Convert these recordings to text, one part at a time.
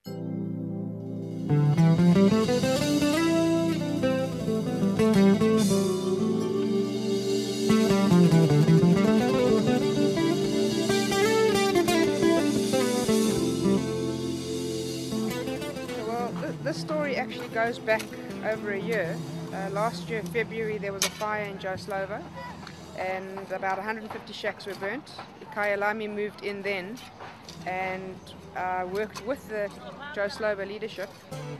This story actually goes back over a year. Last year, February, there was a fire in Joe Slovo and about 150 shacks were burnt. The Kyalami moved in then and worked with the Joe Slovo leadership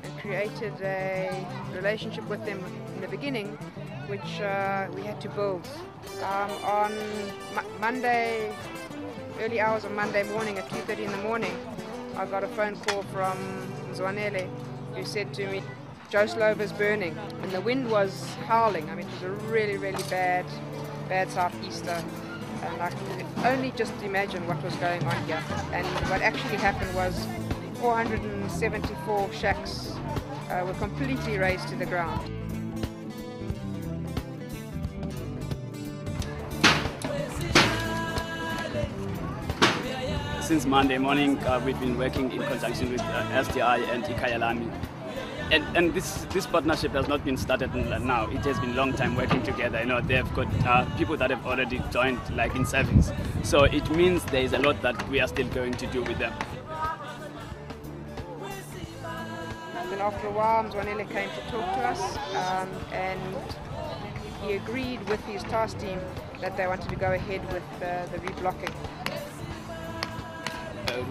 and created a relationship with them in the beginning, which we had to build. On Monday, early hours of Monday morning at 2:30 in the morning, I got a phone call from Zwanele, who said to me, Joe Slovo is burning, and the wind was howling. I mean, it was a really, really bad southeaster, and I could only just imagine what was going on here. And what actually happened was 474 shacks were completely razed to the ground. Since Monday morning, we've been working in conjunction with SDI and Kyalami. And this partnership has not been started now. It has been a long time working together. You know, they've got people that have already joined, like in savings. So it means there is a lot that we are still going to do with them. Then after a while, Zwanele came to talk to us, and he agreed with his task team that they wanted to go ahead with the reblocking.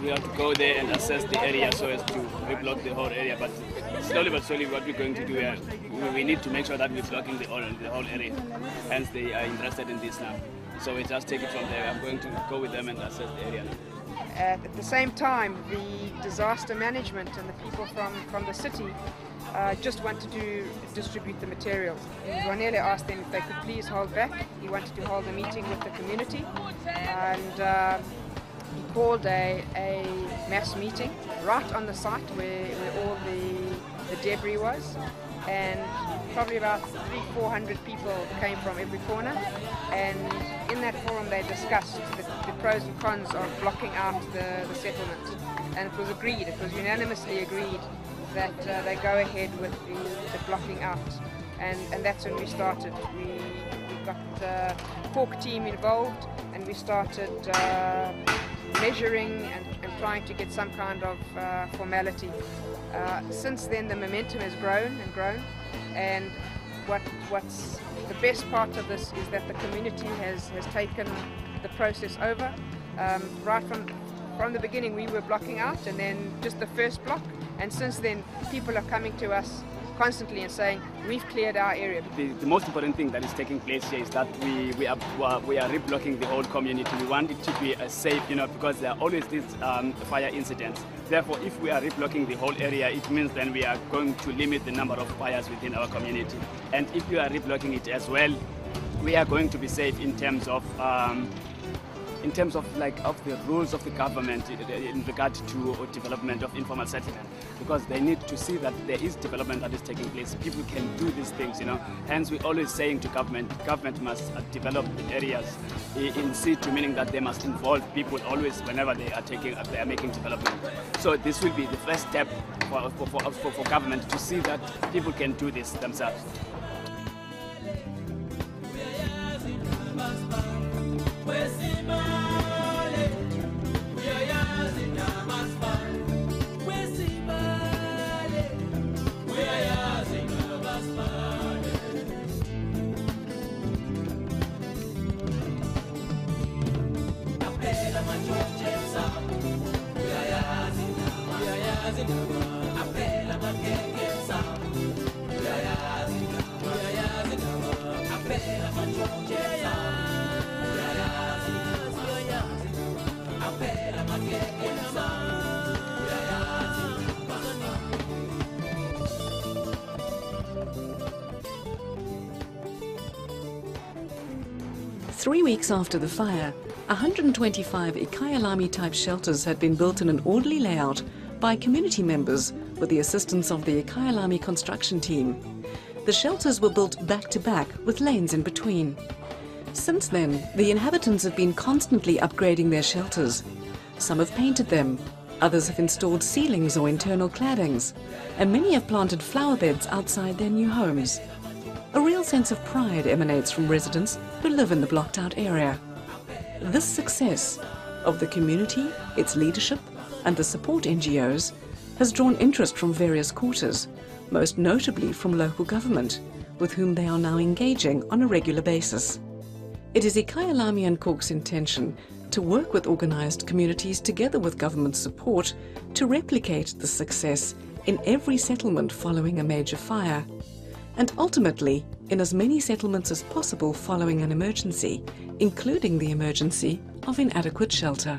We have to go there and assess the area so as to reblock the whole area. But slowly but surely, what we're going to do here, we need to make sure that we're blocking the whole area. Hence, they are interested in this now. So we just take it from there. I'm going to go with them and assess the area. At the same time, the disaster management and the people from the city just wanted to distribute the materials. Zwanele asked them if they could please hold back. He wanted to hold a meeting with the community, and he called a mass meeting right on the site where all the debris was, and probably about 300-400 people came from every corner, and in that forum they discussed the pros and cons of blocking out the settlement, and it was unanimously agreed that they go ahead with the blocking out, and that's when we started. We got the Hawk team involved, and we started measuring and trying to get some kind of formality. Since then, the momentum has grown and grown, and what's the best part of this is that the community has taken the process over. Right from the beginning, we were blocking out, and then just the first block, and since then, people are coming to us constantly and saying, we've cleared our area. The most important thing that is taking place here is that we are reblocking the whole community. We want it to be safe, you know, because there are always these fire incidents. Therefore, if we are reblocking the whole area, it means then we are going to limit the number of fires within our community. And if we are reblocking it as well, we are going to be safe in terms of the rules of the government in regard to development of informal settlement, because they need to see that there is development that is taking place. People can do these things, you know. Hence, we're always saying to government must develop areas in situ, meaning that they must involve people always whenever they are making development. So this will be the first step for government to see that people can do this themselves. Three weeks after the fire, 125 Kyalami-type shelters had been built in an orderly layout by community members with the assistance of the Kyalami construction team. The shelters were built back-to-back with lanes in between. Since then, the inhabitants have been constantly upgrading their shelters. Some have painted them, Others have installed ceilings or internal claddings, and many have planted flower beds outside their new homes. A real sense of pride emanates from residents who live in the blocked out area. This success of the community, its leadership, and the support NGOs has drawn interest from various quarters, most notably from local government, with whom they are now engaging on a regular basis. It is Ikhayalami and Cork's intention to work with organised communities together with government support to replicate the success in every settlement following a major fire, and ultimately in as many settlements as possible following an emergency, including the emergency of inadequate shelter.